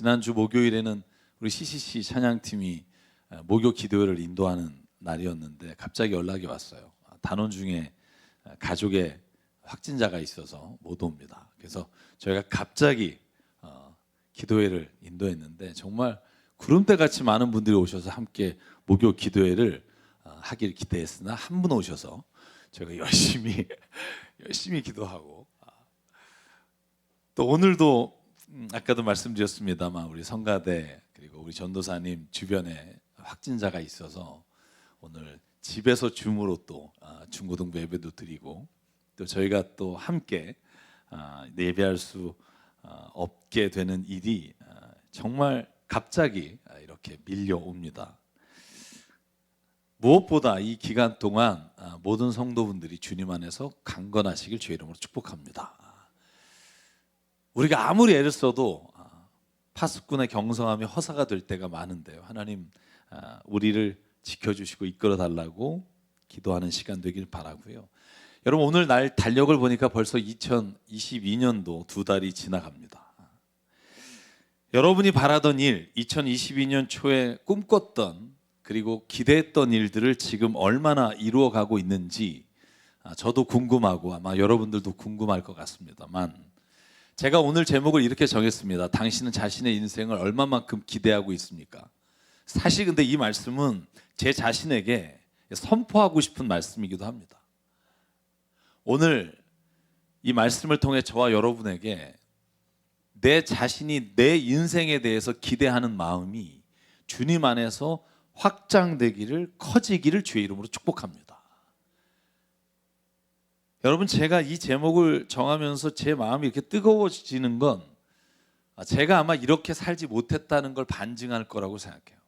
지난주 목요일에는 우리 CCC 찬양팀이 목요 기도회를 인도하는 날이었는데 갑자기 연락이 왔어요. 단원 중에 가족의 확진자가 있어서 못 옵니다. 그래서 저희가 갑자기 기도회를 인도했는데 정말 구름대같이 많은 분들이 오셔서 함께 목요 기도회를 하길 기대했으나 한 분 오셔서 저희가 열심히 기도하고 또 오늘도 아까도 말씀드렸습니다만 우리 성가대 그리고 우리 전도사님 주변에 확진자가 있어서 오늘 집에서 줌으로 또 중고등부 예배도 드리고 또 저희가 또 함께 예배할 수 없게 되는 일이 정말 갑자기 이렇게 밀려옵니다. 무엇보다 이 기간 동안 모든 성도분들이 주님 안에서 강건하시길 주의 이름으로 축복합니다. 우리가 아무리 애를 써도 파수꾼의 경성함이 허사가 될 때가 많은데요. 하나님 우리를 지켜주시고 이끌어달라고 기도하는 시간 되길 바라고요. 여러분 오늘 날 달력을 보니까 벌써 2022년도 2달이 지나갑니다. 여러분이 바라던 일, 2022년 초에 꿈꿨던 그리고 기대했던 일들을 지금 얼마나 이루어가고 있는지 저도 궁금하고 아마 여러분들도 궁금할 것 같습니다만 제가 오늘 제목을 이렇게 정했습니다. 당신은 자신의 인생을 얼마만큼 기대하고 있습니까? 사실 근데 이 말씀은 제 자신에게 선포하고 싶은 말씀이기도 합니다. 오늘 이 말씀을 통해 저와 여러분에게 내 자신이 내 인생에 대해서 기대하는 마음이 주님 안에서 확장되기를 커지기를 주의 이름으로 축복합니다. 여러분 제가 이 제목을 정하면서 제 마음이 이렇게 뜨거워지는 건 제가 아마 이렇게 살지 못했다는 걸 반증할 거라고 생각해요.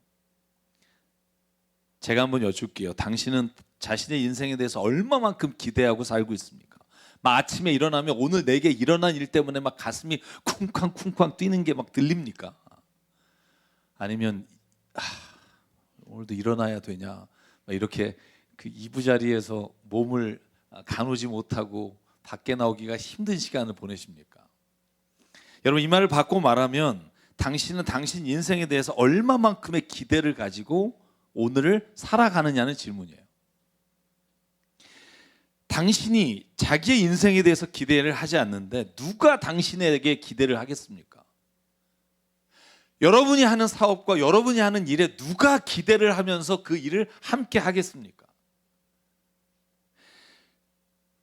제가 한번 여쭐게요. 당신은 자신의 인생에 대해서 얼마만큼 기대하고 살고 있습니까? 막 아침에 일어나면 오늘 내게 일어난 일 때문에 막 가슴이 쿵쾅쿵쾅 뛰는 게 막 들립니까? 아니면 오늘도 일어나야 되냐? 막 이렇게 그 이부자리에서 몸을 가누지 못하고 밖에 나오기가 힘든 시간을 보내십니까? 여러분 이 말을 바꿔 말하면 당신은 당신 인생에 대해서 얼마만큼의 기대를 가지고 오늘을 살아가느냐는 질문이에요. 당신이 자기의 인생에 대해서 기대를 하지 않는데 누가 당신에게 기대를 하겠습니까? 여러분이 하는 사업과 여러분이 하는 일에 누가 기대를 하면서 그 일을 함께 하겠습니까?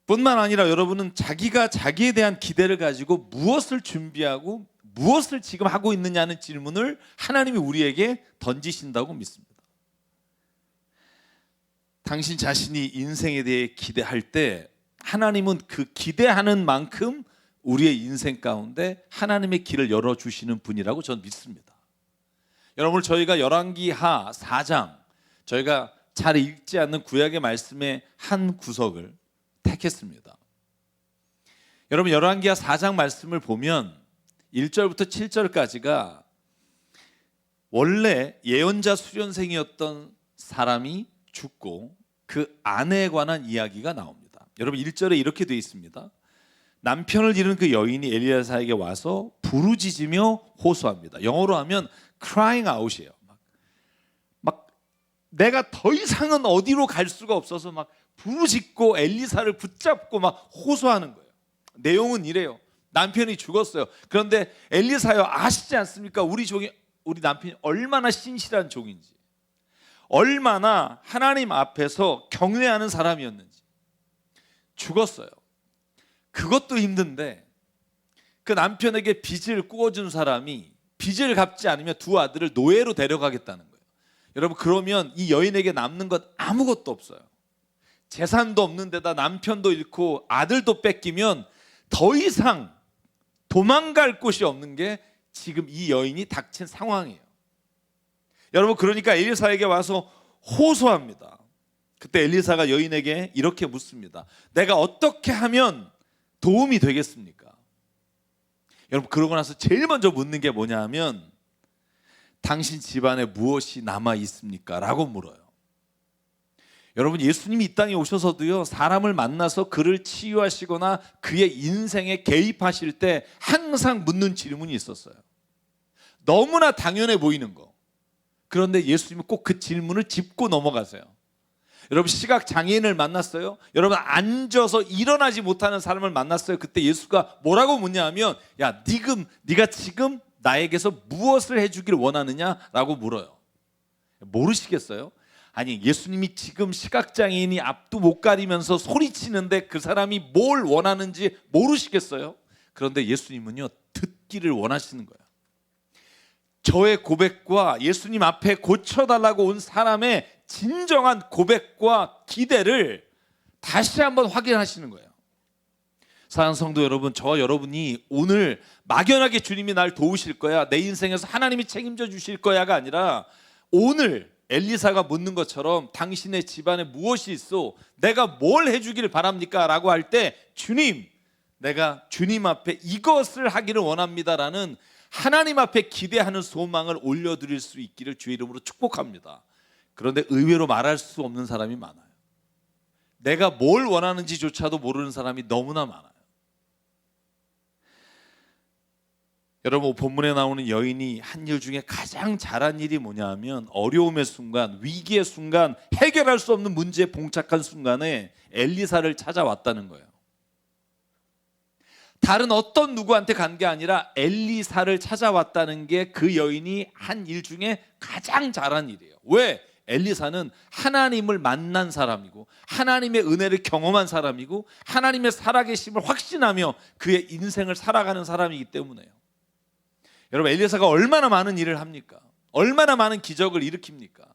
뿐만 아니라 여러분은 자기가 자기에 대한 기대를 가지고 무엇을 준비하고 무엇을 지금 하고 있느냐는 질문을 하나님이 우리에게 던지신다고 믿습니다. 당신 자신이 인생에 대해 기대할 때 하나님은 그 기대하는 만큼 우리의 인생 가운데 하나님의 길을 열어주시는 분이라고 저는 믿습니다. 여러분 저희가 열왕기하 4장 저희가 잘 읽지 않는 구약의 말씀의 한 구석을 택했습니다. 여러분 열왕기하 4장 말씀을 보면 1절부터 7절까지가 원래 예언자 수련생이었던 사람이 죽고 그 아내에 관한 이야기가 나옵니다. 여러분 1절에 이렇게 되어 있습니다. 남편을 잃은 그 여인이 엘리야사에게 와서 부르짖으며 호소합니다. 영어로 하면 crying out이에요. 막 내가 더 이상은 어디로 갈 수가 없어서 막 부르짖고 엘리사를 붙잡고 막 호소하는 거예요. 내용은 이래요. 남편이 죽었어요. 그런데 엘리사여 아시지 않습니까? 우리 남편이 얼마나 신실한 종인지, 얼마나 하나님 앞에서 경외하는 사람이었는지. 죽었어요. 그것도 힘든데 그 남편에게 빚을 꾸어준 사람이 빚을 갚지 않으면 두 아들을 노예로 데려가겠다는 거예요. 여러분 그러면 이 여인에게 남는 것 아무것도 없어요. 재산도 없는 데다 남편도 잃고 아들도 뺏기면 더 이상 도망갈 곳이 없는 게 지금 이 여인이 닥친 상황이에요. 여러분 그러니까 엘리사에게 와서 호소합니다. 그때 엘리사가 여인에게 이렇게 묻습니다. 내가 어떻게 하면 도움이 되겠습니까? 여러분 그러고 나서 제일 먼저 묻는 게 뭐냐 하면 당신 집안에 무엇이 남아 있습니까? 라고 물어요. 여러분 예수님이 이 땅에 오셔서도요 사람을 만나서 그를 치유하시거나 그의 인생에 개입하실 때 항상 묻는 질문이 있었어요. 너무나 당연해 보이는 거. 그런데 예수님은 꼭 그 질문을 짚고 넘어가세요. 여러분, 시각 장애인을 만났어요? 여러분, 앉아서 일어나지 못하는 사람을 만났어요? 그때 예수가 뭐라고 묻냐 하면, 야, 네가 지금 나에게서 무엇을 해주길 원하느냐라고 물어요. 모르시겠어요? 아니, 예수님이 지금 시각장애인이 앞도 못 가리면서 소리치는데 그 사람이 뭘 원하는지 모르시겠어요? 그런데 예수님은요, 듣기를 원하시는 거예요. 저의 고백과 예수님 앞에 고쳐달라고 온 사람의 진정한 고백과 기대를 다시 한번 확인하시는 거예요. 사랑하는 성도 여러분, 저와 여러분이 오늘 막연하게 주님이 날 도우실 거야, 내 인생에서 하나님이 책임져 주실 거야가 아니라, 오늘 엘리사가 묻는 것처럼 당신의 집안에 무엇이 있어? 내가 뭘 해주기를 바랍니까? 라고 할 때, 주님, 내가 주님 앞에 이것을 하기를 원합니다라는 하나님 앞에 기대하는 소망을 올려드릴 수 있기를 주의 이름으로 축복합니다. 그런데 의외로 말할 수 없는 사람이 많아요. 내가 뭘 원하는지조차도 모르는 사람이 너무나 많아요. 여러분, 본문에 나오는 여인이 한 일 중에 가장 잘한 일이 뭐냐 하면, 어려움의 순간, 위기의 순간, 해결할 수 없는 문제에 봉착한 순간에 엘리사를 찾아왔다는 거예요. 다른 어떤 누구한테 간 게 아니라 엘리사를 찾아왔다는 게 그 여인이 한 일 중에 가장 잘한 일이에요. 왜? 엘리사는 하나님을 만난 사람이고, 하나님의 은혜를 경험한 사람이고, 하나님의 살아계심을 확신하며 그의 인생을 살아가는 사람이기 때문에요. 여러분, 엘리사가 얼마나 많은 일을 합니까? 얼마나 많은 기적을 일으킵니까?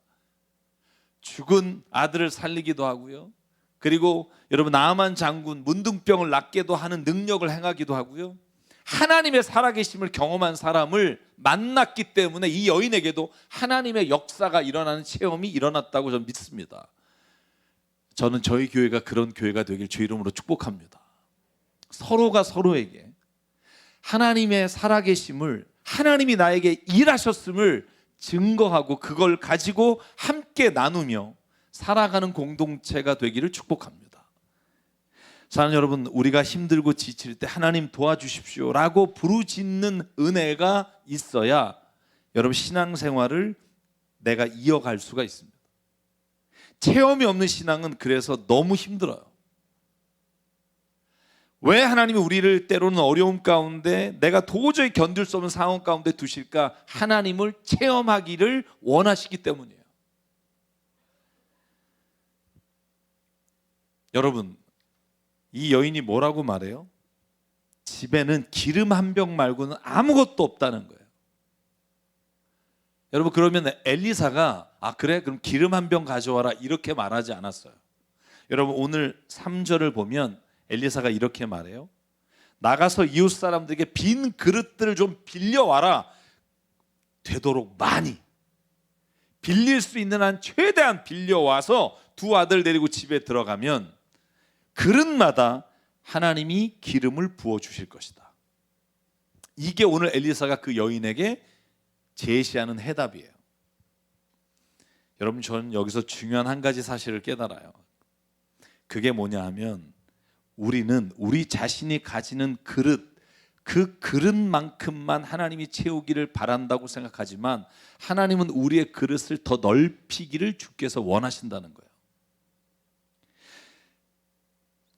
죽은 아들을 살리기도 하고요, 그리고 여러분, 나아만 장군 문둥병을 낫게도 하는 능력을 행하기도 하고요, 하나님의 살아계심을 경험한 사람을 만났기 때문에 이 여인에게도 하나님의 역사가 일어나는 체험이 일어났다고 저는 믿습니다. 저는 저희 교회가 그런 교회가 되길 주 이름으로 축복합니다. 서로가 서로에게 하나님의 살아계심을, 하나님이 나에게 일하셨음을 증거하고 그걸 가지고 함께 나누며 살아가는 공동체가 되기를 축복합니다. 사랑하는 여러분, 우리가 힘들고 지칠 때 하나님 도와주십시오 라고 부르짖는 은혜가 있어야 여러분, 신앙생활을 내가 이어갈 수가 있습니다. 체험이 없는 신앙은 그래서 너무 힘들어요. 왜 하나님이 우리를 때로는 어려움 가운데, 내가 도저히 견딜 수 없는 상황 가운데 두실까? 하나님을 체험하기를 원하시기 때문이에요. 여러분, 이 여인이 뭐라고 말해요? 집에는 기름 한 병 말고는 아무것도 없다는 거예요. 여러분, 그러면 엘리사가 그래? 그럼 기름 한 병 가져와라 이렇게 말하지 않았어요. 여러분, 오늘 3절을 보면 엘리사가 이렇게 말해요. 나가서 이웃 사람들에게 빈 그릇들을 좀 빌려와라. 되도록 많이, 빌릴 수 있는 한 최대한 빌려와서 두 아들 데리고 집에 들어가면 그릇마다 하나님이 기름을 부어주실 것이다. 이게 오늘 엘리사가 그 여인에게 제시하는 해답이에요. 여러분, 저는 여기서 중요한 한 가지 사실을 깨달아요. 그게 뭐냐 하면, 우리는 우리 자신이 가지는 그릇, 그 그릇만큼만 하나님이 채우기를 바란다고 생각하지만, 하나님은 우리의 그릇을 더 넓히기를 주께서 원하신다는 거예요.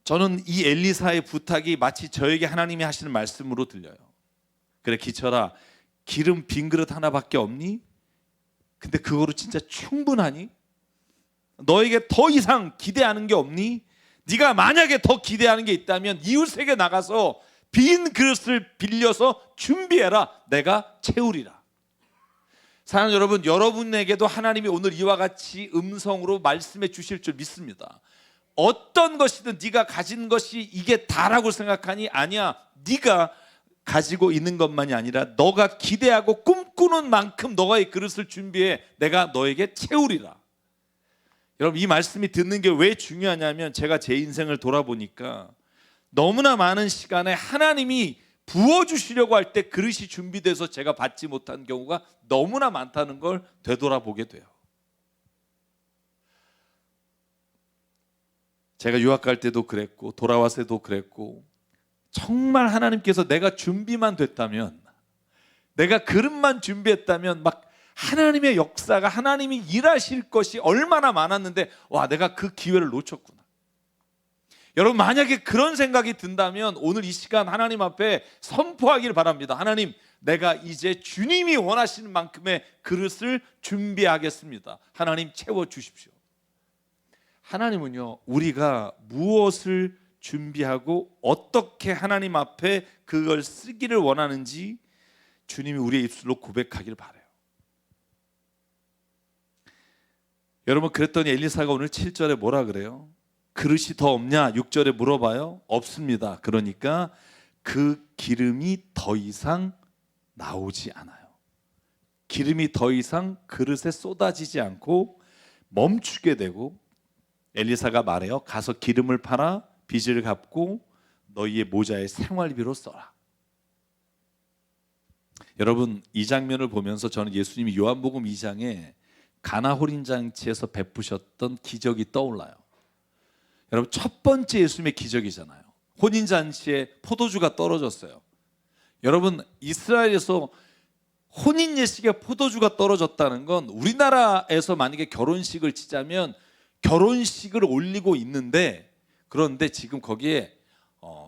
저는 이 엘리사의 부탁이 마치 저에게 하나님이 하시는 말씀으로 들려요. 그래, 기철아, 기름 빈 그릇 하나밖에 없니? 근데 그거로 진짜 충분하니? 너에게 더 이상 기대하는 게 없니? 네가 만약에 더 기대하는 게 있다면 이웃에게 나가서 빈 그릇을 빌려서 준비해라. 내가 채우리라. 사랑하는 여러분, 여러분에게도 하나님이 오늘 이와 같이 음성으로 말씀해 주실 줄 믿습니다. 어떤 것이든 네가 가진 것이 이게 다라고 생각하니? 아니야. 네가 가지고 있는 것만이 아니라 너가 기대하고 꿈꾸는 만큼 너가 이 그릇을 준비해. 내가 너에게 채우리라. 여러분, 이 말씀이 듣는 게 왜 중요하냐면, 제가 제 인생을 돌아보니까 너무나 많은 시간에 하나님이 부어주시려고 할 때 그릇이 준비돼서 제가 받지 못한 경우가 너무나 많다는 걸 되돌아보게 돼요. 제가 유학 갈 때도 그랬고, 돌아왔을 때도 그랬고, 정말 하나님께서 내가 준비만 됐다면, 내가 그릇만 준비했다면 막 하나님의 역사가, 하나님이 일하실 것이 얼마나 많았는데, 와, 내가 그 기회를 놓쳤구나. 여러분, 만약에 그런 생각이 든다면 오늘 이 시간 하나님 앞에 선포하기를 바랍니다. 하나님, 내가 이제 주님이 원하시는 만큼의 그릇을 준비하겠습니다. 하나님, 채워주십시오. 하나님은요, 우리가 무엇을 준비하고 어떻게 하나님 앞에 그걸 쓰기를 원하는지 주님이 우리의 입술로 고백하기를 바라요. 여러분, 그랬더니 엘리사가 오늘 7절에 뭐라 그래요? 그릇이 더 없냐? 6절에 물어봐요. 없습니다. 그러니까 그 기름이 더 이상 나오지 않아요. 기름이 더 이상 그릇에 쏟아지지 않고 멈추게 되고, 엘리사가 말해요. 가서 기름을 팔아 빚을 갚고 너희의 모자에 생활비로 써라. 여러분, 이 장면을 보면서 저는 예수님이 요한복음 2장에 가나 혼인잔치에서 베푸셨던 기적이 떠올라요. 여러분, 첫 번째 예수님의 기적이잖아요. 혼인잔치에 포도주가 떨어졌어요. 여러분, 이스라엘에서 혼인 예식에 포도주가 떨어졌다는 건, 우리나라에서 만약에 결혼식을 치자면 결혼식을 올리고 있는데, 그런데 지금 거기에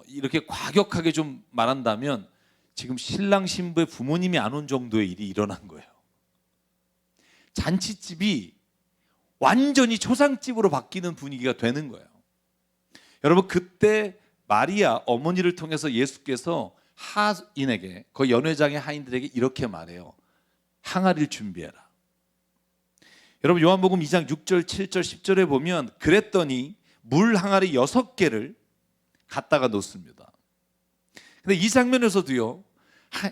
이렇게 과격하게 좀 말한다면 지금 신랑 신부의 부모님이 안 온 정도의 일이 일어난 거예요. 잔치집이 완전히 초상집으로 바뀌는 분위기가 되는 거예요. 여러분, 그때 마리아 어머니를 통해서 예수께서 하인에게, 그 연회장의 하인들에게 이렇게 말해요. 항아리를 준비해라. 여러분, 요한복음 2장 6절, 7절, 10절에 보면 그랬더니 물 항아리 6개를 갖다가 놓습니다. 근데 이 장면에서도요,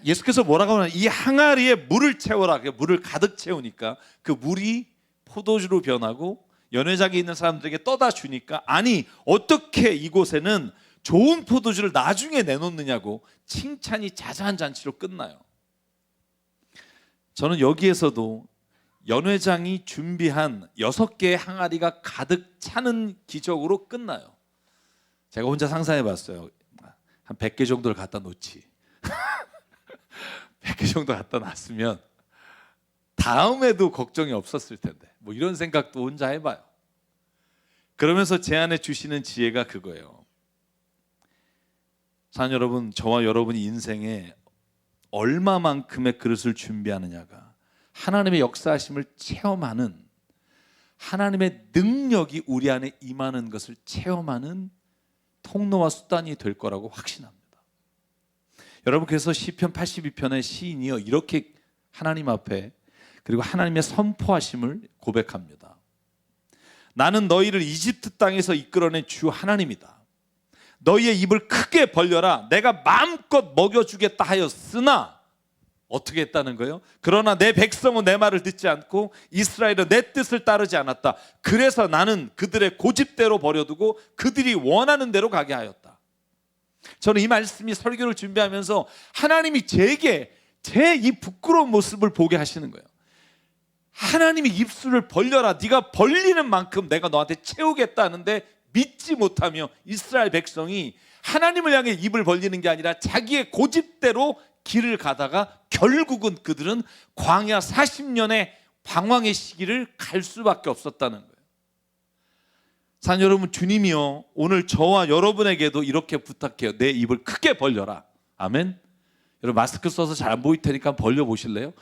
예수께서 뭐라고 하냐, 이 항아리에 물을 채워라. 물을 가득 채우니까 그 물이 포도주로 변하고 연회장에 있는 사람들에게 떠다 주니까, 아니 어떻게 이곳에는 좋은 포도주를 나중에 내놓느냐고 칭찬이 자자한 잔치로 끝나요. 저는 여기에서도 연회장이 준비한 6개의 항아리가 가득 차는 기적으로 끝나요. 제가 혼자 상상해 봤어요. 한 100개 정도를 갖다 놓지. 100개 정도 갖다 놨으면 다음에도 걱정이 없었을 텐데, 뭐 이런 생각도 혼자 해봐요. 그러면서 제 안에 주시는 지혜가 그거예요. 사랑 여러분, 저와 여러분이 인생에 얼마만큼의 그릇을 준비하느냐가 하나님의 역사하심을 체험하는, 하나님의 능력이 우리 안에 임하는 것을 체험하는 통로와 수단이 될 거라고 확신합니다. 여러분, 그래서 시편 82편의 시인이요, 이렇게 하나님 앞에, 그리고 하나님의 선포하심을 고백합니다. 나는 너희를 이집트 땅에서 이끌어낸 주 하나님이다. 너희의 입을 크게 벌려라. 내가 마음껏 먹여주겠다 하였으나, 어떻게 했다는 거예요? 그러나 내 백성은 내 말을 듣지 않고 이스라엘은 내 뜻을 따르지 않았다. 그래서 나는 그들의 고집대로 버려두고 그들이 원하는 대로 가게 하였다. 저는 이 말씀이, 설교를 준비하면서 하나님이 제게 제 이 부끄러운 모습을 보게 하시는 거예요. 하나님이 입술을 벌려라. 네가 벌리는 만큼 내가 너한테 채우겠다 하는데, 믿지 못하며 이스라엘 백성이 하나님을 향해 입을 벌리는 게 아니라 자기의 고집대로 길을 가다가 결국은 그들은 광야 40년의 방황의 시기를 갈 수밖에 없었다는 거예요. 사랑 여러분, 주님이요, 오늘 저와 여러분에게도 이렇게 부탁해요. 내 입을 크게 벌려라. 아멘. 여러분, 마스크 써서 잘 안 보일 테니까 벌려 보실래요?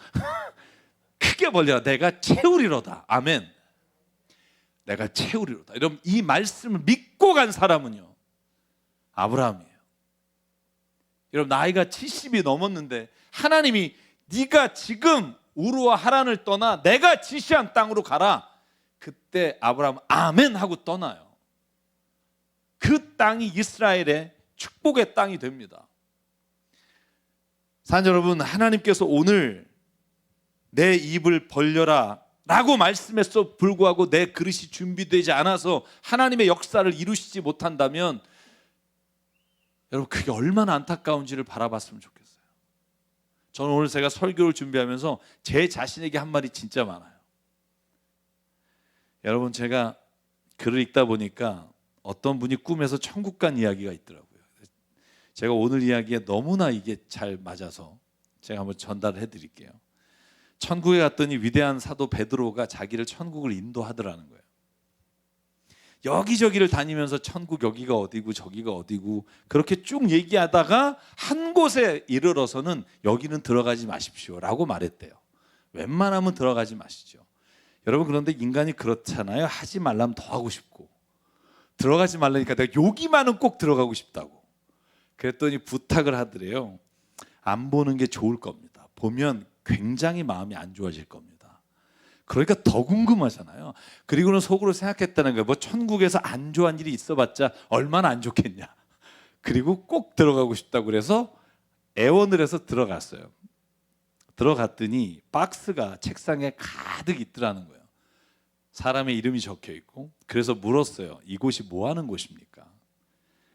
크게 벌려라. 내가 채우리로다. 아멘. 내가 채우리로다. 여러분, 이 말씀을 믿고 간 사람은요, 아브라함이에요. 여러분, 나이가 70이 넘었는데 하나님이 네가 지금 우르와 하란을 떠나 내가 지시한 땅으로 가라. 그때 아브라함 아멘 하고 떠나요. 그 땅이 이스라엘의 축복의 땅이 됩니다. 사랑 여러분, 하나님께서 오늘 내 입을 벌려라 라고 말씀했어 불구하고 내 그릇이 준비되지 않아서 하나님의 역사를 이루시지 못한다면, 여러분, 그게 얼마나 안타까운지를 바라봤으면 좋겠어요. 저는 오늘 제가 설교를 준비하면서 제 자신에게 한 말이 진짜 많아요. 여러분, 제가 글을 읽다 보니까 어떤 분이 꿈에서 천국 간 이야기가 있더라고요. 제가 오늘 이야기에 너무나 이게 잘 맞아서 제가 한번 전달해 드릴게요. 천국에 갔더니 위대한 사도 베드로가 자기를 천국을 인도하더라는 거예요. 여기저기를 다니면서 천국 여기가 어디고 저기가 어디고 그렇게 쭉 얘기하다가 한 곳에 이르러서는 여기는 들어가지 마십시오라고 말했대요. 웬만하면 들어가지 마시죠. 여러분, 그런데 인간이 그렇잖아요. 하지 말라면 더 하고 싶고, 들어가지 말라니까 내가 여기만은 꼭 들어가고 싶다고. 그랬더니 부탁을 하더래요. 안 보는 게 좋을 겁니다. 보면 굉장히 마음이 안 좋아질 겁니다. 그러니까 더 궁금하잖아요. 그리고는 속으로 생각했다는 거예요. 뭐 천국에서 안 좋아한 일이 있어봤자 얼마나 안 좋겠냐. 그리고 꼭 들어가고 싶다고 그래서 애원을 해서 들어갔어요. 들어갔더니 박스가 책상에 가득 있더라는 거예요. 사람의 이름이 적혀 있고. 그래서 물었어요. 이곳이 뭐 하는 곳입니까?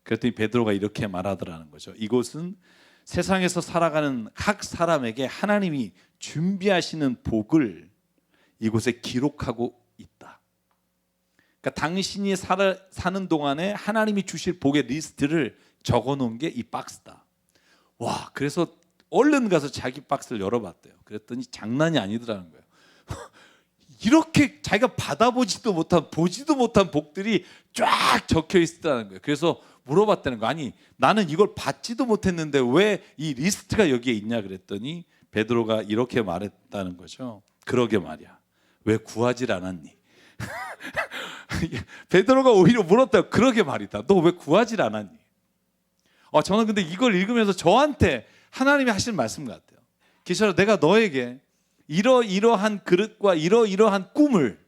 그랬더니 베드로가 이렇게 말하더라는 거죠. 이곳은 세상에서 살아가는 각 사람에게 하나님이 준비하시는 복을 이곳에 기록하고 있다. 그러니까 당신이 사는 동안에 하나님이 주실 복의 리스트를 적어놓은 게 이 박스다. 와, 그래서 얼른 가서 자기 박스를 열어봤대요. 그랬더니 장난이 아니더라는 거예요. 이렇게 자기가 받아보지도 못한, 보지도 못한 복들이 쫙 적혀 있었다는 거예요. 그래서 물어봤다는 거. 아니, 나는 이걸 받지도 못했는데 왜 이 리스트가 여기에 있냐 그랬더니 베드로가 이렇게 말했다는 거죠. 그러게 말이야. 왜 구하질 않았니? 베드로가 오히려 물었다. 그러게 말이다. 너 왜 구하질 않았니? 저는 근데 이걸 읽으면서 저한테 하나님이 하신 말씀 같아요. 기셔라, 내가 너에게 이러이러한 그릇과 이러이러한 꿈을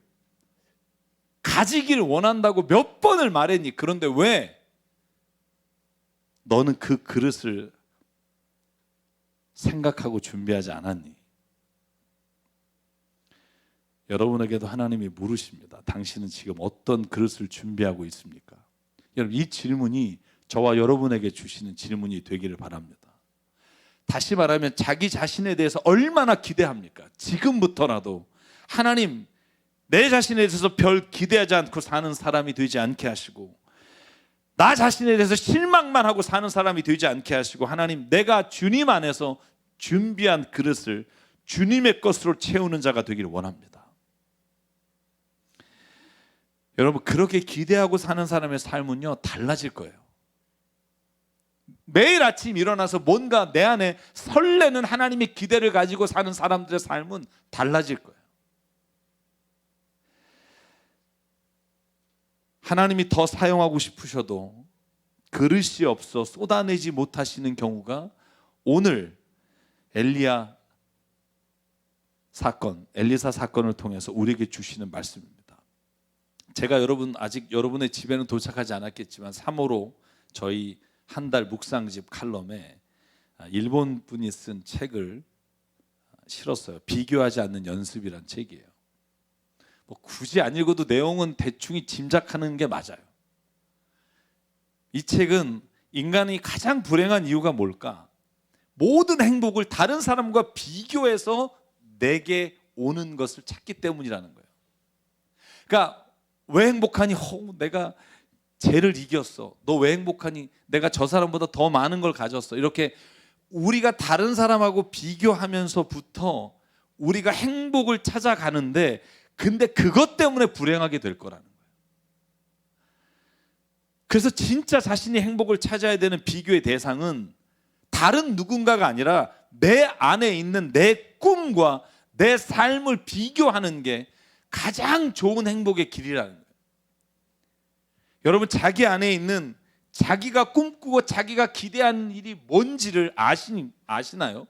가지기를 원한다고 몇 번을 말했니? 그런데 왜 너는 그 그릇을 생각하고 준비하지 않았니? 여러분에게도 하나님이 물으십니다. 당신은 지금 어떤 그릇을 준비하고 있습니까? 여러분, 이 질문이 저와 여러분에게 주시는 질문이 되기를 바랍니다. 다시 말하면 자기 자신에 대해서 얼마나 기대합니까? 지금부터라도 하나님, 내 자신에 대해서 별 기대하지 않고 사는 사람이 되지 않게 하시고, 나 자신에 대해서 실망만 하고 사는 사람이 되지 않게 하시고, 하나님, 내가 주님 안에서 준비한 그릇을 주님의 것으로 채우는 자가 되기를 원합니다. 여러분, 그렇게 기대하고 사는 사람의 삶은요, 달라질 거예요. 매일 아침 일어나서 뭔가 내 안에 설레는 하나님의 기대를 가지고 사는 사람들의 삶은 달라질 거예요. 하나님이 더 사용하고 싶으셔도 그릇이 없어 쏟아내지 못하시는 경우가 오늘 엘리사 사건을 통해서 우리에게 주시는 말씀입니다. 제가 아직 여러분의 집에는 도착하지 않았겠지만 3호로 저희 한 달 묵상집 칼럼에 일본 분이 쓴 책을 실었어요. 비교하지 않는 연습이란 책이에요. 뭐 굳이 안 읽어도 내용은 대충 짐작하는 게 맞아요. 이 책은 인간이 가장 불행한 이유가 뭘까? 모든 행복을 다른 사람과 비교해서 내게 오는 것을 찾기 때문이라는 거예요. 그러니까 왜 행복하니? 내가 쟤를 이겼어. 너 왜 행복하니? 내가 저 사람보다 더 많은 걸 가졌어. 이렇게 우리가 다른 사람하고 비교하면서부터 우리가 행복을 찾아가는데, 근데 그것 때문에 불행하게 될 거라는 거예요. 그래서 진짜 자신이 행복을 찾아야 되는 비교의 대상은 다른 누군가가 아니라 내 안에 있는 내 꿈과 내 삶을 비교하는 게 가장 좋은 행복의 길이라는 거예요. 여러분, 자기 안에 있는 자기가 꿈꾸고 자기가 기대하는 일이 뭔지를 아시나요?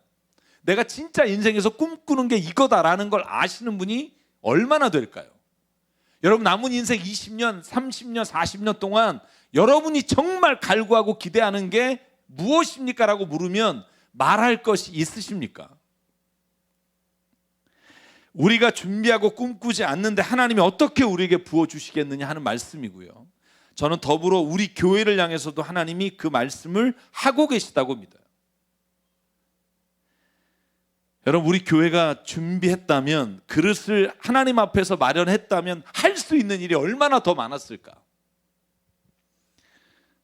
내가 진짜 인생에서 꿈꾸는 게 이거다라는 걸 아시는 분이 얼마나 될까요? 여러분, 남은 인생 20년, 30년, 40년 동안 여러분이 정말 갈구하고 기대하는 게 무엇입니까? 라고 물으면 말할 것이 있으십니까? 우리가 준비하고 꿈꾸지 않는데 하나님이 어떻게 우리에게 부어주시겠느냐 하는 말씀이고요. 저는 더불어 우리 교회를 향해서도 하나님이 그 말씀을 하고 계시다고 믿어요. 여러분, 우리 교회가 준비했다면, 그릇을 하나님 앞에서 마련했다면 할 수 있는 일이 얼마나 더 많았을까?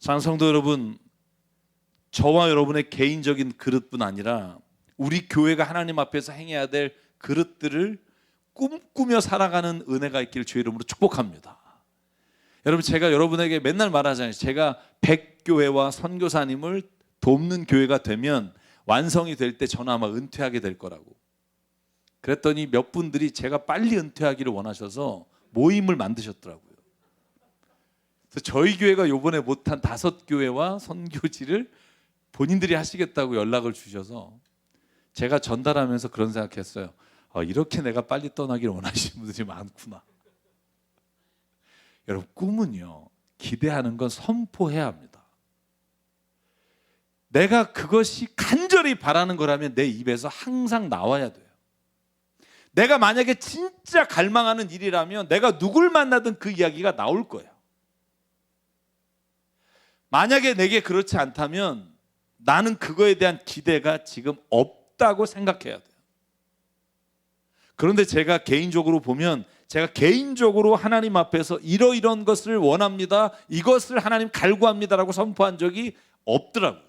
사랑하는 성도 여러분, 저와 여러분의 개인적인 그릇뿐 아니라 우리 교회가 하나님 앞에서 행해야 될 그릇들을 꿈꾸며 살아가는 은혜가 있기를 주의 이름으로 축복합니다. 여러분, 제가 여러분에게 맨날 말하잖아요. 제가 100교회와 선교사님을 돕는 교회가 되면 완성이 될 때 저는 아마 은퇴하게 될 거라고. 그랬더니 몇 분들이 제가 빨리 은퇴하기를 원하셔서 모임을 만드셨더라고요. 그래서 저희 교회가 이번에 못한 5교회와 선교지를 본인들이 하시겠다고 연락을 주셔서 제가 전달하면서 그런 생각했어요. 이렇게 내가 빨리 떠나기를 원하시는 분들이 많구나. 여러분, 꿈은요, 기대하는 건 선포해야 합니다. 내가 그것이 간절히 바라는 거라면 내 입에서 항상 나와야 돼요. 내가 만약에 진짜 갈망하는 일이라면 내가 누굴 만나든 그 이야기가 나올 거예요. 만약에 내게 그렇지 않다면 나는 그거에 대한 기대가 지금 없다고 생각해야 돼요. 그런데 제가 개인적으로 보면 제가 개인적으로 하나님 앞에서 이러이런 것을 원합니다, 이것을 하나님 갈구합니다라고 선포한 적이 없더라고요.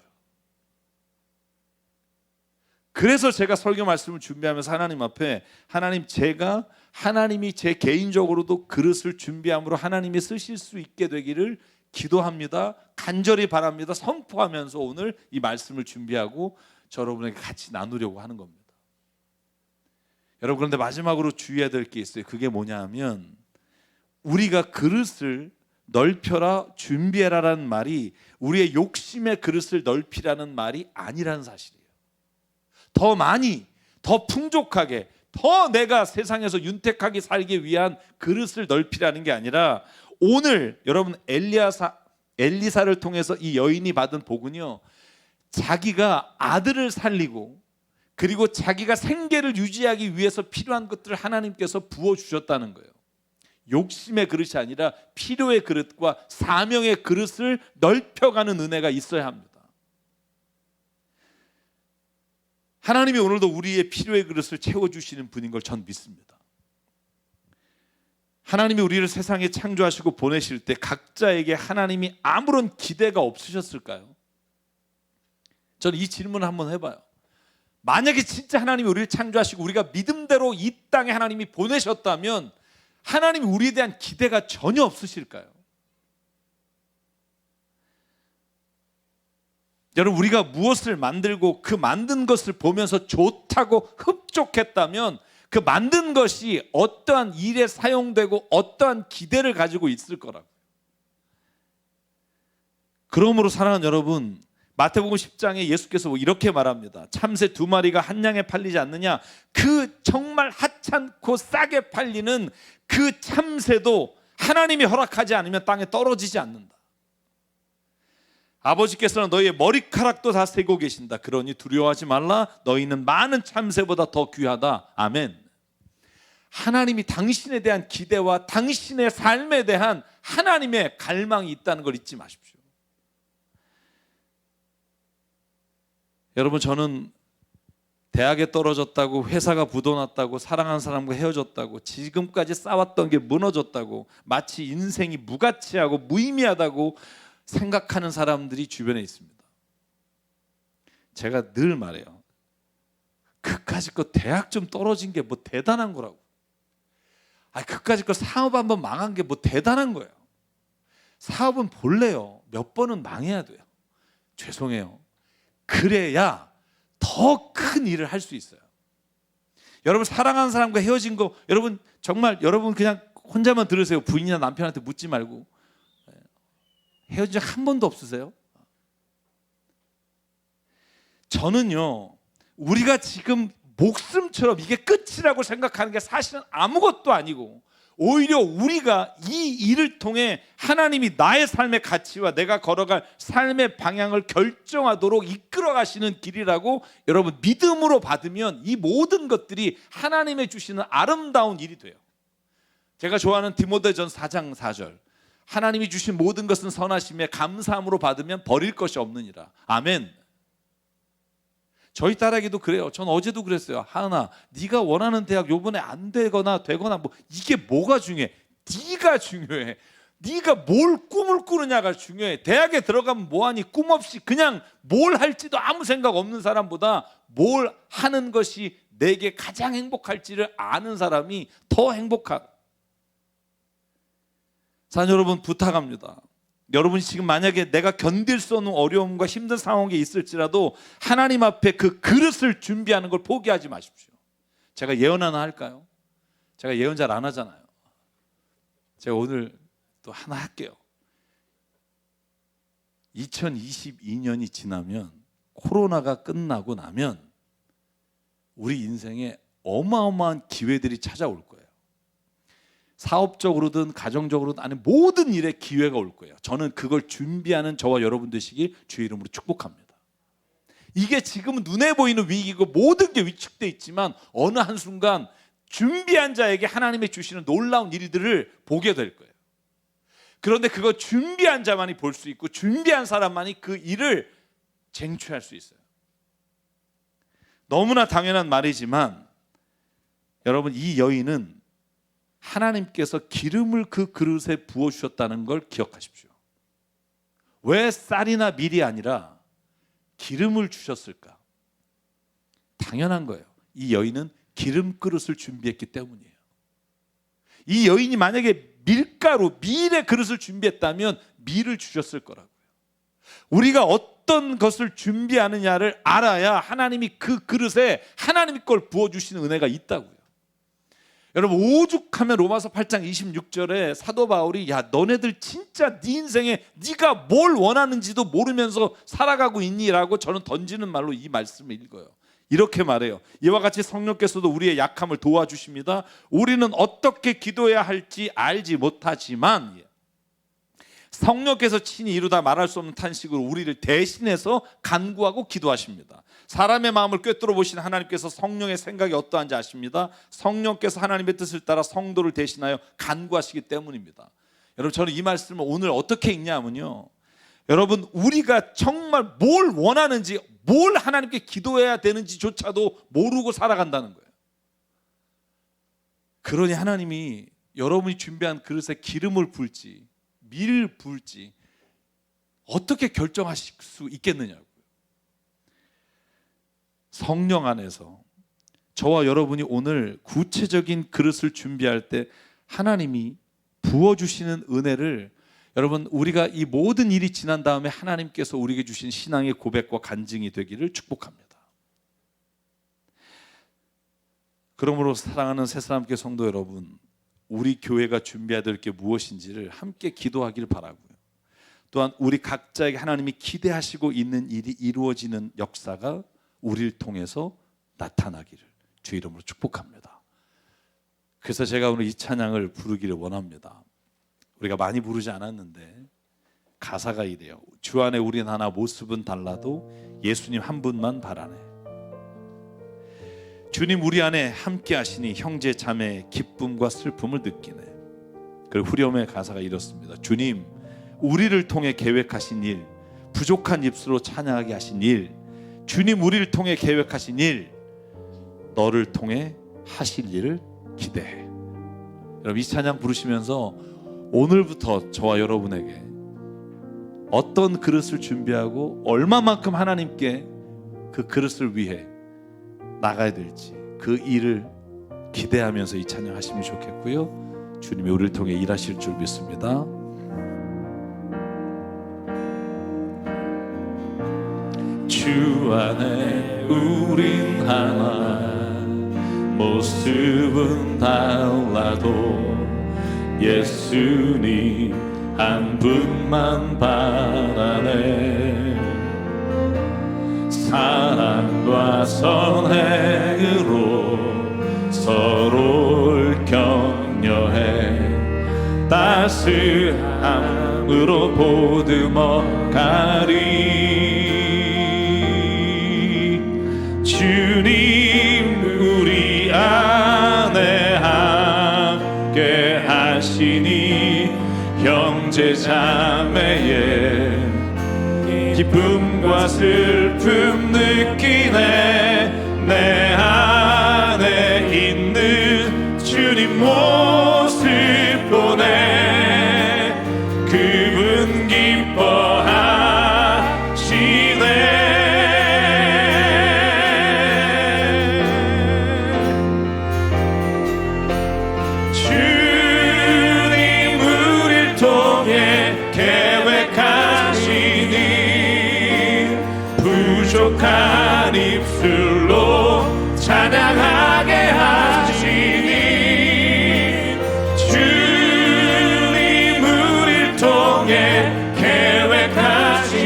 그래서 제가 설교 말씀을 준비하면서 하나님 앞에 하나님, 제가 하나님이 제 개인적으로도 그릇을 준비함으로 하나님이 쓰실 수 있게 되기를 기도합니다, 간절히 바랍니다 선포하면서 오늘 이 말씀을 준비하고 저 여러분에게 같이 나누려고 하는 겁니다. 여러분, 그런데 마지막으로 주의해야 될 게 있어요. 그게 뭐냐 하면 우리가 그릇을 넓혀라, 준비해라라는 말이 우리의 욕심의 그릇을 넓히라는 말이 아니라는 사실이에요. 더 많이, 더 풍족하게, 더 내가 세상에서 윤택하게 살기 위한 그릇을 넓히라는 게 아니라 오늘 여러분 엘리사를 통해서 이 여인이 받은 복은요, 자기가 아들을 살리고 그리고 자기가 생계를 유지하기 위해서 필요한 것들을 하나님께서 부어주셨다는 거예요. 욕심의 그릇이 아니라 필요의 그릇과 사명의 그릇을 넓혀가는 은혜가 있어야 합니다. 하나님이 오늘도 우리의 필요의 그릇을 채워주시는 분인 걸 전 믿습니다. 하나님이 우리를 세상에 창조하시고 보내실 때 각자에게 하나님이 아무런 기대가 없으셨을까요? 저는 이 질문을 한번 해봐요. 만약에 진짜 하나님이 우리를 창조하시고 우리가 믿음대로 이 땅에 하나님이 보내셨다면 하나님이 우리에 대한 기대가 전혀 없으실까요? 여러분, 우리가 무엇을 만들고 그 만든 것을 보면서 좋다고 흡족했다면 그 만든 것이 어떠한 일에 사용되고 어떠한 기대를 가지고 있을 거라고요. 그러므로 사랑하는 여러분, 마태복음 10장에 예수께서 이렇게 말합니다. 참새 2마리가 한 양에 팔리지 않느냐? 그 정말 하찮고 싸게 팔리는 그 참새도 하나님이 허락하지 않으면 땅에 떨어지지 않는다. 아버지께서는 너희의 머리카락도 다 세고 계신다. 그러니 두려워하지 말라. 너희는 많은 참새보다 더 귀하다. 아멘. 하나님이 당신에 대한 기대와 당신의 삶에 대한 하나님의 갈망이 있다는 걸 잊지 마십시오. 여러분, 저는 대학에 떨어졌다고, 회사가 부도났다고, 사랑하는 사람과 헤어졌다고, 지금까지 쌓았던 게 무너졌다고, 마치 인생이 무가치하고 무의미하다고 생각하는 사람들이 주변에 있습니다. 제가 늘 말해요. 그까짓 거 대학 좀 떨어진 게 뭐 대단한 거라고. 그까짓 거 사업 한번 망한 게 뭐 대단한 거예요. 사업은 본래요, 몇 번은 망해야 돼요. 죄송해요. 그래야 더 큰 일을 할 수 있어요. 여러분, 사랑하는 사람과 헤어진 거, 여러분 정말 여러분 그냥 혼자만 들으세요. 부인이나 남편한테 묻지 말고. 헤어진 적 한 번도 없으세요? 저는요, 우리가 지금 목숨처럼 이게 끝이라고 생각하는 게 사실은 아무것도 아니고 오히려 우리가 이 일을 통해 하나님이 나의 삶의 가치와 내가 걸어갈 삶의 방향을 결정하도록 이끌어 가시는 길이라고 여러분 믿음으로 받으면 이 모든 것들이 하나님의 주시는 아름다운 일이 돼요. 제가 좋아하는 디모데전서 4장 4절, 하나님이 주신 모든 것은 선하심에 감사함으로 받으면 버릴 것이 없느니라. 아멘. 저희 딸에게도 그래요. 전 어제도 그랬어요. 하은아, 네가 원하는 대학 요번에 안 되거나 뭐 이게 뭐가 중요해? 네가 중요해. 네가 뭘 꿈을 꾸느냐가 중요해. 대학에 들어가면 뭐하니? 꿈 없이 그냥 뭘 할지도 아무 생각 없는 사람보다 뭘 하는 것이 내게 가장 행복할지를 아는 사람이 더 행복하다. 사랑하는 여러분, 부탁합니다. 여러분이 지금 만약에 내가 견딜 수 없는 어려움과 힘든 상황에 있을지라도 하나님 앞에 그 그릇을 준비하는 걸 포기하지 마십시오. 제가 예언 하나 할까요? 제가 예언 잘 안 하잖아요. 제가 오늘 또 하나 할게요. 2022년이 지나면, 코로나가 끝나고 나면 우리 인생에 어마어마한 기회들이 찾아올 거예요. 사업적으로든 가정적으로든 아니 모든 일에 기회가 올 거예요. 저는 그걸 준비하는 저와 여러분 되시길 주의 이름으로 축복합니다. 이게 지금은 눈에 보이는 위기고 모든 게 위축되어 있지만 어느 한순간 준비한 자에게 하나님이 주시는 놀라운 일들을 보게 될 거예요. 그런데 그거 준비한 자만이 볼 수 있고 준비한 사람만이 그 일을 쟁취할 수 있어요. 너무나 당연한 말이지만 여러분, 이 여인은 하나님께서 기름을 그 그릇에 부어주셨다는 걸 기억하십시오. 왜 쌀이나 밀이 아니라 기름을 주셨을까? 당연한 거예요. 이 여인은 기름 그릇을 준비했기 때문이에요. 이 여인이 만약에 밀가루, 밀의 그릇을 준비했다면 밀을 주셨을 거라고요. 우리가 어떤 것을 준비하느냐를 알아야 하나님이 그 그릇에 하나님의 걸 부어주시는 은혜가 있다고요. 여러분, 오죽하면 로마서 8장 26절에 사도 바울이 야, 너네들 진짜 네 인생에 네가 뭘 원하는지도 모르면서 살아가고 있니라고 저는 던지는 말로 이 말씀을 읽어요. 이렇게 말해요. 이와 같이 성령께서도 우리의 약함을 도와주십니다. 우리는 어떻게 기도해야 할지 알지 못하지만 성령께서 친히 이루다 말할 수 없는 탄식으로 우리를 대신해서 간구하고 기도하십니다. 사람의 마음을 꿰뚫어 보시는 하나님께서 성령의 생각이 어떠한지 아십니다. 성령께서 하나님의 뜻을 따라 성도를 대신하여 간구하시기 때문입니다. 여러분, 저는 이 말씀을 오늘 어떻게 읽냐면요, 여러분, 우리가 정말 뭘 원하는지, 뭘 하나님께 기도해야 되는지조차도 모르고 살아간다는 거예요. 그러니 하나님이 여러분이 준비한 그릇에 기름을 부을지 밀을 부을지 어떻게 결정하실 수 있겠느냐고요. 성령 안에서 저와 여러분이 오늘 구체적인 그릇을 준비할 때 하나님이 부어주시는 은혜를, 여러분, 우리가 이 모든 일이 지난 다음에 하나님께서 우리에게 주신 신앙의 고백과 간증이 되기를 축복합니다. 그러므로 사랑하는 새사람교회 성도 여러분, 우리 교회가 준비해야 될 게 무엇인지를 함께 기도하기를 바라고요. 또한 우리 각자에게 하나님이 기대하시고 있는 일이 이루어지는 역사가 우리를 통해서 나타나기를 주 이름으로 축복합니다. 그래서 제가 오늘 이 찬양을 부르기를 원합니다. 우리가 많이 부르지 않았는데 가사가 이래요. 주 안에 우린 하나, 모습은 달라도 예수님 한 분만 바라네. 주님 우리 안에 함께 하시니 형제 자매의 기쁨과 슬픔을 느끼네. 그리고 후렴의 가사가 이렇습니다. 주님 우리를 통해 계획하신 일, 부족한 입술로 찬양하게 하신 일, 주님 우리를 통해 계획하신 일, 너를 통해 하실 일을 기대해. 여러분, 이 찬양 부르시면서 오늘부터 저와 여러분에게 어떤 그릇을 준비하고 얼마만큼 하나님께 그 그릇을 위해 나가야 될지 그 일을 기대하면서 이 찬양 하시면 좋겠고요. 주님이 우리를 통해 일하실 줄 믿습니다. 주 안에 우린 하나, 모습은 달라도 예수님 한 분만 바라네. 사랑과 선행으로 서로를 격려해 따스함으로 보듬어 가리. 주님 우리 안에 함께 하시니 형제 자매의 기쁨과 슬픔 느끼네. 내 안에 있는 주님 모습 보네. 입술로 찬양하게 하시니 주님 우리를 통해 계획하시니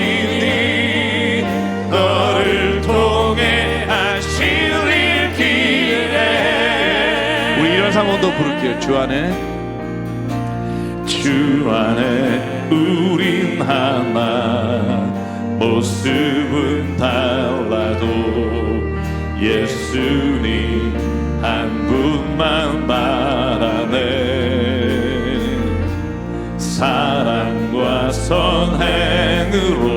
너를 통해 하실 일 기대해. 우리 이런 상황도 부를게요. 주 안에 우린 하나, 모습은 달라도 예수님 한 분만 바라네. 사랑과 선행으로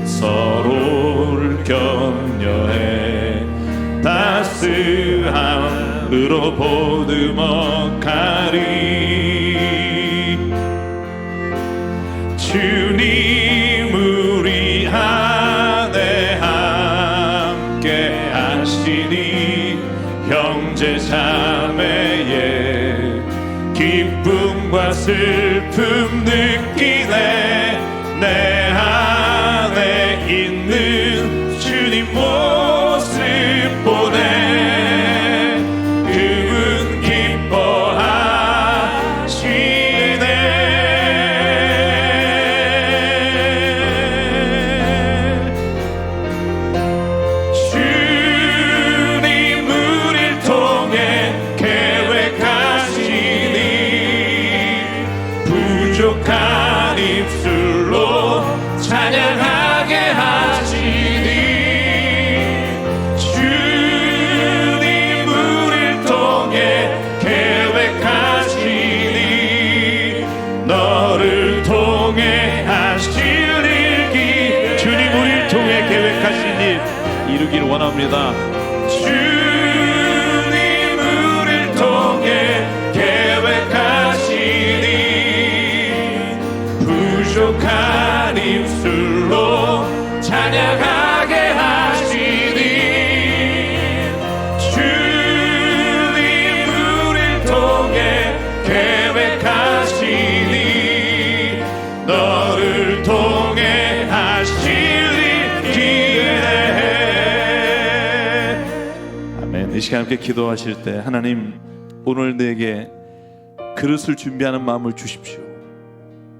서로를 격려해 따스함으로 보듬어가리. 주님 우리 안에 함께 하시니 형제 자매의 기쁨과 슬픔 느끼네. 내 안에 있는 주님 모습 보네. 그분 기뻐하시네. 부족한 입술로 찬양하게 하시니 주님 우리를 통해 계획하시니 너를 통해 하실 일 주님 우리를 통해 계획하신 일 이루기를 원합니다. 주님 우리를 통해 계획하시니 부족한 입술로 찬양하게 하시니 주님 우리를 통해 계획하시니 너를 통해 하실 일 기대해. 아멘. 이 시간 함께 기도하실 때 하나님 오늘 내게 그릇을 준비하는 마음을 주십시오.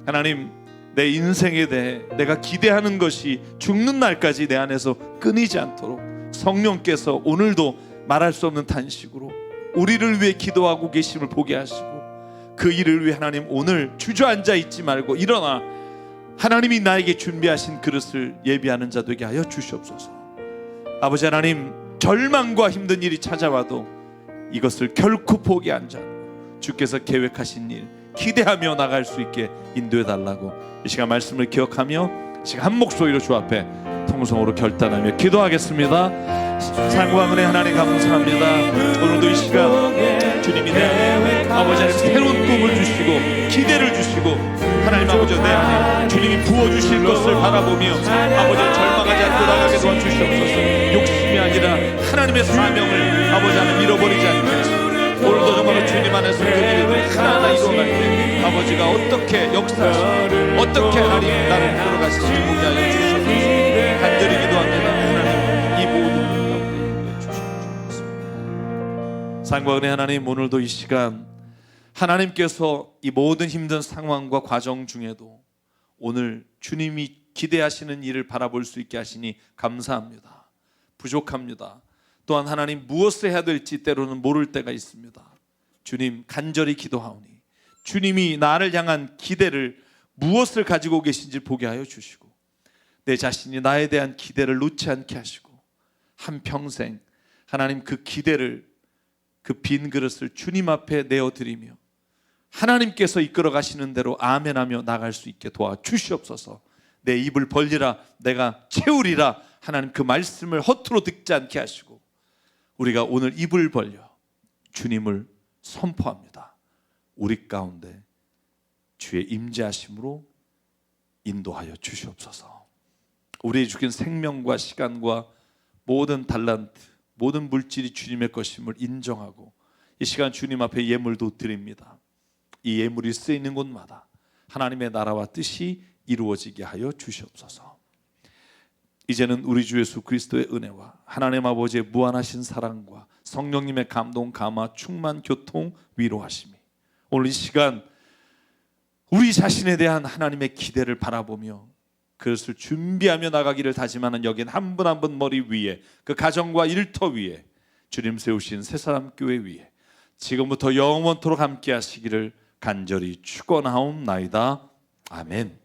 하나님 내 인생에 대해 내가 기대하는 것이 죽는 날까지 내 안에서 끊이지 않도록 성령께서 오늘도 말할 수 없는 탄식으로 우리를 위해 기도하고 계심을 보게 하시고 그 일을 위해 하나님 오늘 주저앉아 있지 말고 일어나 하나님이 나에게 준비하신 그릇을 예비하는 자 되게 하여 주시옵소서. 아버지 하나님 절망과 힘든 일이 찾아와도 이것을 결코 포기하지 않고 주께서 계획하신 일 기대하며 나갈 수 있게 인도해 달라고 이 시간 말씀을 기억하며 지금 한 목소리로 주 앞에 통성으로 결단하며 기도하겠습니다. 상과 은혜 하나님 감사합니다. 오늘도 이 시간 주님이 내 안에 아버지 하나님 새로운 꿈을 주시고 기대를 주시고 하나님 아버지 내 안에 주님이 부어주실 것을 바라보며 아버지 절망하지 않고 나가게 도와주시옵소서. 욕심이 아니라 하나님의 사명을 아버지 하나님 잃어버리지 않게 하시고 오늘도 정말로 주님 안에서 그 일을 하나하나 이루어갈 때 아버지가 어떻게 역사하시고 어떻게 하나님 나를 끌어가실지 보게 하여 주시옵소서. 간절히 기도합니다. 하나님 이 모든 것 가운데 주시옵소서. 상과 은혜 하나님 오늘도 이 시간 하나님께서 이 모든 힘든 상황과 과정 중에도 오늘 주님이 기대하시는 일을 바라볼 수 있게 하시니 감사합니다. 부족합니다. 또한 하나님 무엇을 해야 될지 때로는 모를 때가 있습니다. 주님 간절히 기도하오니 주님이 나를 향한 기대를 무엇을 가지고 계신지 보게 하여 주시고 내 자신이 나에 대한 기대를 놓지 않게 하시고 한평생 하나님 그 기대를 그 빈 그릇을 주님 앞에 내어드리며 하나님께서 이끌어 가시는 대로 아멘하며 나갈 수 있게 도와주시옵소서. 내 입을 벌리라 내가 채우리라 하나님 그 말씀을 허투루 듣지 않게 하시고 우리가 오늘 입을 벌려 주님을 선포합니다. 우리 가운데 주의 임재하심으로 인도하여 주시옵소서. 우리의 주신 생명과 시간과 모든 달란트 모든 물질이 주님의 것임을 인정하고 이 시간 주님 앞에 예물도 드립니다. 이 예물이 쓰이는 곳마다 하나님의 나라와 뜻이 이루어지게 하여 주시옵소서. 이제는 우리 주 예수 그리스도의 은혜와 하나님 아버지의 무한하신 사랑과 성령님의 감동, 감화, 충만, 교통, 위로하심이 오늘 이 시간 우리 자신에 대한 하나님의 기대를 바라보며 그것을 준비하며 나가기를 다짐하는 여긴 한 분 한 분 머리 위에 그 가정과 일터 위에 주님 세우신 새사람 교회 위에 지금부터 영원토록 함께 하시기를 간절히 축원하옵나이다. 아멘.